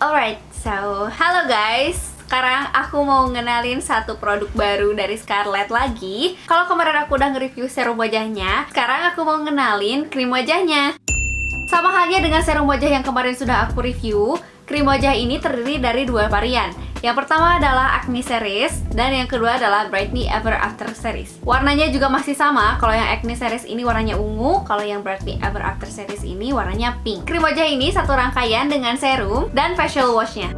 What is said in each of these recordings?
Alright, so halo guys. Sekarang aku mau ngenalin satu produk baru dari Scarlett lagi. Kalau kemarin aku udah nge-review serum wajahnya, sekarang aku mau ngenalin krim wajahnya. Sama halnya dengan serum wajah yang kemarin sudah aku review, krim wajah ini terdiri dari dua varian. Yang pertama adalah Acne Series, dan yang kedua adalah Brightly Ever After Series. Warnanya juga masih sama, kalau yang Acne Series ini warnanya ungu, kalau yang Brightly Ever After Series ini warnanya pink. Krim wajah ini satu rangkaian dengan serum dan facial washnya.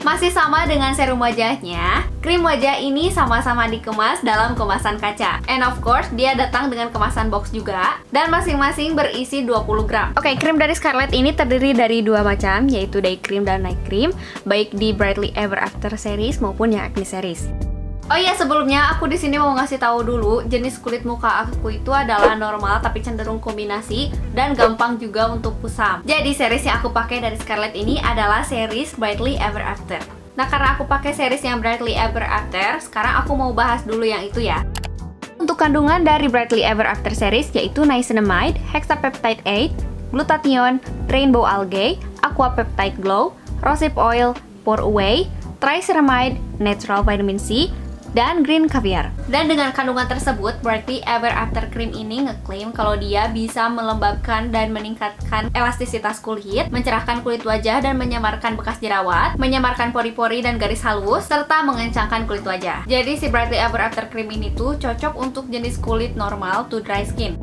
Masih sama dengan serum wajahnya, krim wajah ini sama-sama dikemas dalam kemasan kaca. And of course, dia datang dengan kemasan box juga, dan masing-masing berisi 20 gram. Oke, krim dari Scarlett ini terdiri dari dua macam, yaitu day cream dan night cream, baik di Brightly Ever After series maupun yang Acne series. Oh iya, sebelumnya aku di sini mau ngasih tahu dulu jenis kulit muka aku itu adalah normal tapi cenderung kombinasi dan gampang juga untuk kusam. Jadi series yang aku pakai dari Scarlett ini adalah series Brightly Ever After. Nah, karena aku pakai series yang Brightly Ever After, sekarang aku mau bahas dulu yang itu ya. Untuk kandungan dari Brightly Ever After series yaitu niacinamide, hexapeptide 8, glutathione, rainbow algae, aqua peptide glow, rosehip oil, pour away, triceramide, natural vitamin C, dan green caviar. Dan dengan kandungan tersebut, Brightly Ever After Cream ini ngeklaim kalau dia bisa melembabkan dan meningkatkan elastisitas kulit, mencerahkan kulit wajah dan menyamarkan bekas jerawat, menyamarkan pori-pori dan garis halus, serta mengencangkan kulit wajah. Jadi si Brightly Ever After Cream ini tuh cocok untuk jenis kulit normal to dry skin.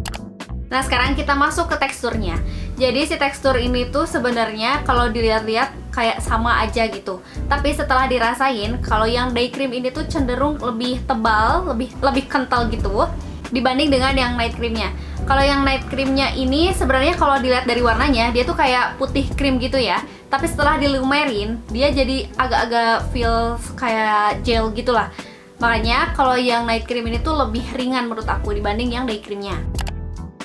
Nah, sekarang kita masuk ke teksturnya. Jadi si tekstur ini tuh sebenarnya kalau dilihat-lihat kayak sama aja gitu. Tapi setelah dirasain, kalau yang day cream ini tuh cenderung lebih tebal, lebih kental gitu dibanding dengan yang night creamnya. Kalau yang night creamnya ini sebenarnya kalau dilihat dari warnanya, dia tuh kayak putih krim gitu ya. Tapi setelah dilumerin, dia jadi agak-agak feel kayak gel gitulah. Makanya kalau yang night cream ini tuh lebih ringan menurut aku dibanding yang day creamnya.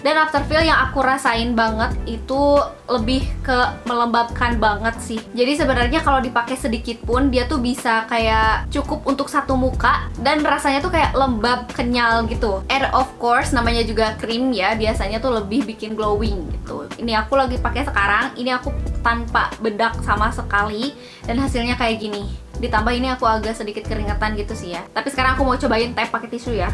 Dan afterfeel yang aku rasain banget itu lebih ke melembabkan banget sih. Jadi sebenarnya kalau dipakai sedikit pun dia tuh bisa kayak cukup untuk satu muka dan rasanya tuh kayak lembab, kenyal gitu. And of course namanya juga krim ya, biasanya tuh lebih bikin glowing gitu. Ini aku lagi pakai sekarang, ini aku tanpa bedak sama sekali dan hasilnya kayak gini. Ditambah ini aku agak sedikit keringetan gitu sih ya. Tapi sekarang aku mau cobain tap pakai tisu ya.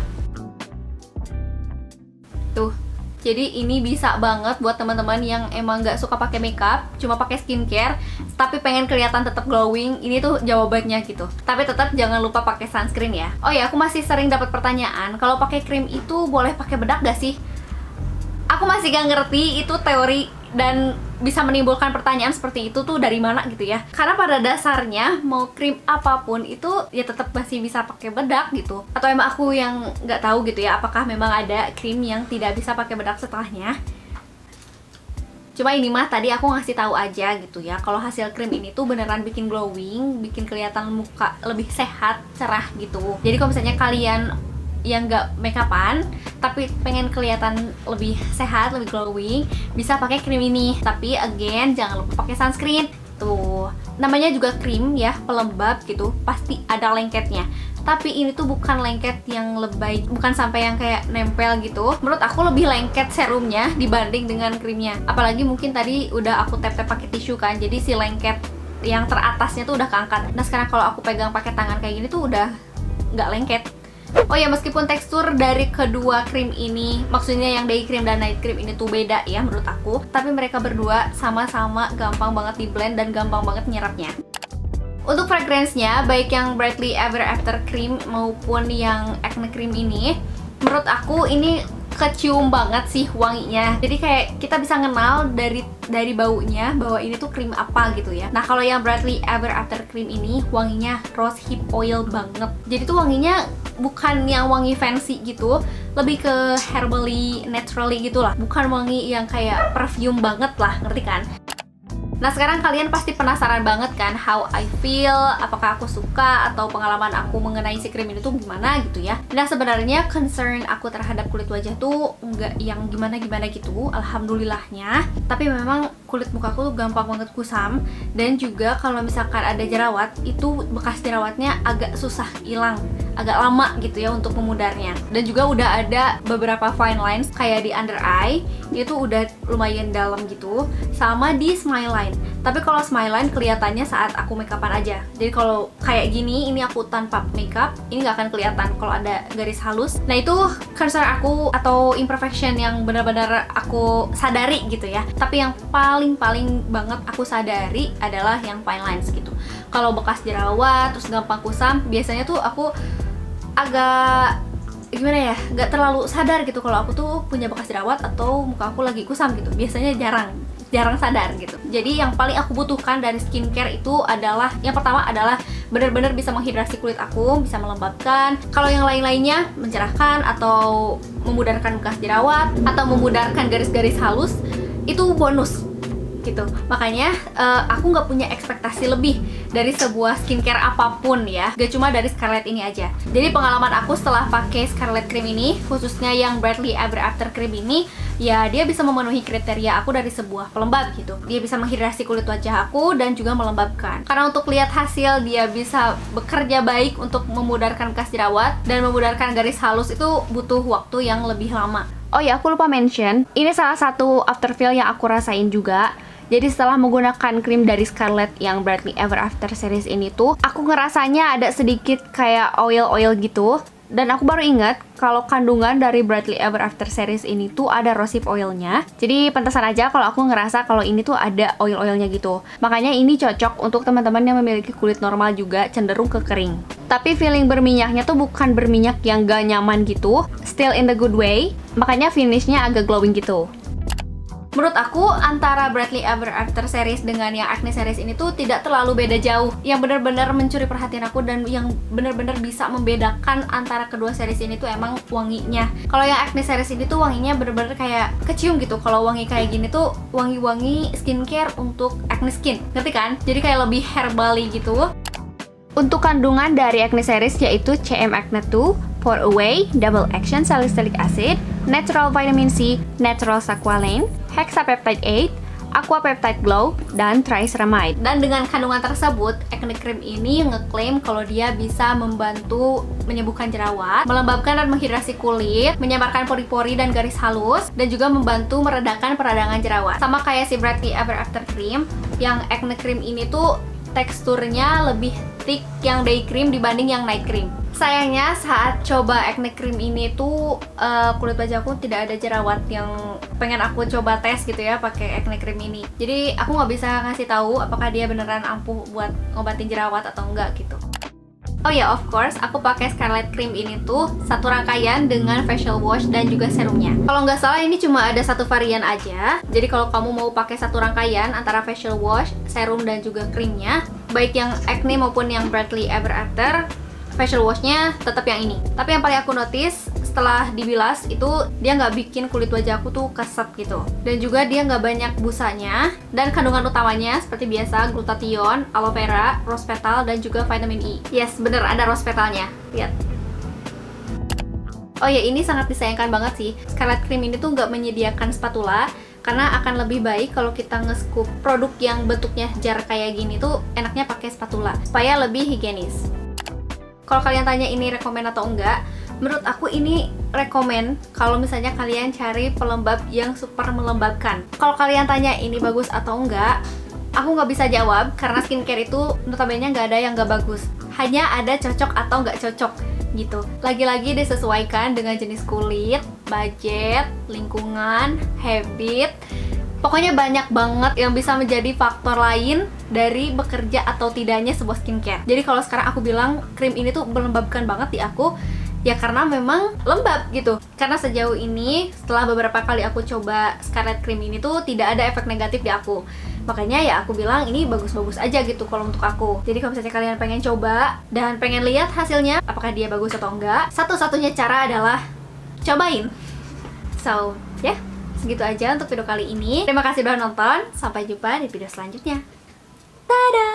Tuh. Jadi ini bisa banget buat teman-teman yang emang nggak suka pakai makeup, cuma pakai skincare, tapi pengen kelihatan tetap glowing. Ini tuh jawabannya gitu. Tapi tetap jangan lupa pakai sunscreen ya. Oh ya, aku masih sering dapat pertanyaan, kalau pakai krim itu boleh pakai bedak gak sih? Aku masih gak ngerti itu teori dan bisa menimbulkan pertanyaan seperti itu tuh dari mana gitu ya. Karena pada dasarnya mau krim apapun itu ya tetap masih bisa pakai bedak gitu. Atau emang aku yang nggak tahu gitu ya, apakah memang ada krim yang tidak bisa pakai bedak setelahnya. Cuma ini mah tadi aku ngasih tahu aja gitu ya, kalau hasil krim ini tuh beneran bikin glowing, bikin kelihatan muka lebih sehat, cerah gitu. Jadi kalau misalnya kalian yang nggak makeupan tapi pengen kelihatan lebih sehat, lebih glowing, bisa pakai krim ini. Tapi again jangan lupa pakai sunscreen. Tuh, namanya juga krim ya, pelembab gitu, pasti ada lengketnya. Tapi ini tuh bukan lengket yang lebay, bukan sampai yang kayak nempel gitu. Menurut aku lebih lengket serumnya dibanding dengan krimnya. Apalagi mungkin tadi udah aku tap-tap pakai tisu kan, jadi si lengket yang teratasnya tuh udah keangkat. Nah sekarang kalau aku pegang pakai tangan kayak gini tuh udah nggak lengket. Oh ya, meskipun tekstur dari kedua krim ini, maksudnya yang day cream dan night cream ini tuh beda ya menurut aku, tapi mereka berdua sama-sama gampang banget di blend dan gampang banget nyerapnya. Untuk fragrance-nya, baik yang Brightly Ever After Cream maupun yang Acne Cream ini, menurut aku ini kecium banget sih wanginya. Jadi kayak kita bisa kenal dari baunya bahwa ini tuh krim apa gitu ya. Nah, kalau yang Brightly Ever After Cream ini wanginya rosehip oil banget. Jadi tuh wanginya bukan yang wangi fancy gitu, lebih ke herbally, naturally gitu lah. Bukan wangi yang kayak perfume banget lah, ngerti kan? Nah sekarang kalian pasti penasaran banget kan how I feel, apakah aku suka atau pengalaman aku mengenai si krim ini tuh gimana gitu ya. Nah sebenarnya concern aku terhadap kulit wajah tuh nggak yang gimana-gimana gitu, alhamdulillahnya. Tapi memang kulit mukaku tuh gampang banget kusam, dan juga kalau misalkan ada jerawat, itu bekas jerawatnya agak susah hilang, agak lama gitu ya untuk memudarnya. Dan juga udah ada beberapa fine lines kayak di under eye, itu udah lumayan dalam gitu, sama di smile line. Tapi kalau Smiline kelihatannya saat aku makeupan aja. Jadi kalau kayak gini, ini aku tanpa makeup, ini nggak akan kelihatan kalau ada garis halus. Nah itu concern aku atau imperfection yang benar-benar aku sadari gitu ya. Tapi yang paling banget aku sadari adalah yang fine lines gitu. Kalau bekas jerawat, terus gampang kusam, biasanya tuh aku agak gimana ya, nggak terlalu sadar gitu kalau aku tuh punya bekas jerawat atau muka aku lagi kusam gitu. Biasanya jarang sadar gitu. Jadi yang paling aku butuhkan dari skincare itu adalah, yang pertama adalah benar-benar bisa menghidrasi kulit aku, bisa melembabkan. Kalau yang lain-lainnya mencerahkan atau memudarkan bekas jerawat atau memudarkan garis-garis halus, itu bonus gitu. Makanya aku nggak punya ekspektasi lebih dari sebuah skincare apapun ya, gak cuma dari Scarlett ini aja. Jadi pengalaman aku setelah pakai Scarlett Cream ini, khususnya yang Brightly Ever After Cream ini, ya dia bisa memenuhi kriteria aku dari sebuah pelembab gitu. Dia bisa menghidrasi kulit wajah aku dan juga melembabkan. Karena untuk lihat hasil dia bisa bekerja baik untuk memudarkan bekas jerawat dan memudarkan garis halus itu butuh waktu yang lebih lama. Oh ya, aku lupa mention, ini salah satu afterfeel yang aku rasain juga. Jadi setelah menggunakan krim dari Scarlett yang Brightly Ever After series ini tuh, aku ngerasanya ada sedikit kayak oil gitu. Dan aku baru ingat kalau kandungan dari Brightly Ever After series ini tuh ada rosehip oilnya. Jadi pantesan aja kalau aku ngerasa kalau ini tuh ada oil-oilnya gitu. Makanya ini cocok untuk teman-teman yang memiliki kulit normal juga cenderung ke kering. Tapi feeling berminyaknya tuh bukan berminyak yang gak nyaman gitu, still in the good way. Makanya finishnya agak glowing gitu. Menurut aku, antara Brightly Ever After series dengan yang Acne series ini tuh tidak terlalu beda jauh. Yang benar-benar mencuri perhatian aku dan yang benar-benar bisa membedakan antara kedua series ini tuh emang wanginya. Kalau yang Acne series ini tuh wanginya benar-benar kayak kecium gitu. Kalau wangi kayak gini tuh wangi-wangi skincare untuk acne skin. Ngerti kan? Jadi kayak lebih herbally gitu. Untuk kandungan dari Acne series yaitu CM Acne 2, Pour Away, Double Action Salicylic Acid, Natural Vitamin C, Natural Squalane, Hexapeptide 8, Aqua Peptide Glow, dan Triceramide. Dan dengan kandungan tersebut, Acne Cream ini ngeklaim kalau dia bisa membantu menyembuhkan jerawat, melembabkan dan menghidrasi kulit, menyamarkan pori-pori dan garis halus, dan juga membantu meredakan peradangan jerawat. Sama kayak si Brightly Ever After Cream, yang Acne Cream ini tuh teksturnya lebih thick yang day cream dibanding yang night cream. Sayangnya saat coba Acne Cream ini tuh kulit wajahku tidak ada jerawat yang pengen aku coba tes gitu ya pakai Acne Cream ini. Jadi aku nggak bisa ngasih tahu apakah dia beneran ampuh buat ngobatin jerawat atau enggak gitu. Oh ya, of course, aku pakai Scarlett Cream ini tuh satu rangkaian dengan facial wash dan juga serumnya. Kalau nggak salah ini cuma ada satu varian aja. Jadi kalau kamu mau pakai satu rangkaian antara facial wash, serum dan juga krimnya, baik yang Acne maupun yang Brightly Ever After, facial washnya tetap yang ini. Tapi yang paling aku notice setelah dibilas itu dia nggak bikin kulit wajah aku tuh keset gitu, dan juga dia nggak banyak busanya. Dan kandungan utamanya seperti biasa glutathione, aloe vera, rose petal, dan juga vitamin E. Yes, bener ada rose petalnya. Lihat. Oh ya, ini sangat disayangkan banget sih, Scarlett Cream ini tuh nggak menyediakan spatula. Karena akan lebih baik kalau kita nge-scoop produk yang bentuknya jar kayak gini tuh enaknya pakai spatula supaya lebih higienis. Kalau kalian tanya ini rekomen atau enggak, menurut aku ini rekomen kalau misalnya kalian cari pelembab yang super melembabkan. Kalau kalian tanya ini bagus atau enggak, aku nggak bisa jawab karena skincare itu notabene nggak ada yang nggak bagus. Hanya ada cocok atau nggak cocok gitu. Lagi-lagi disesuaikan dengan jenis kulit, budget, lingkungan, habit. Pokoknya banyak banget yang bisa menjadi faktor lain dari bekerja atau tidaknya sebuah skincare. Jadi kalau sekarang aku bilang krim ini tuh melembabkan banget di aku, ya karena memang lembab gitu. Karena sejauh ini setelah beberapa kali aku coba Scarlett Cream ini tuh tidak ada efek negatif di aku. Makanya ya aku bilang ini bagus-bagus aja gitu kalau untuk aku. Jadi kalau misalnya kalian pengen coba dan pengen lihat hasilnya apakah dia bagus atau enggak, satu-satunya cara adalah cobain. So, ya, segitu aja untuk video kali ini. Terima kasih udah nonton. Sampai jumpa di video selanjutnya. Dadah!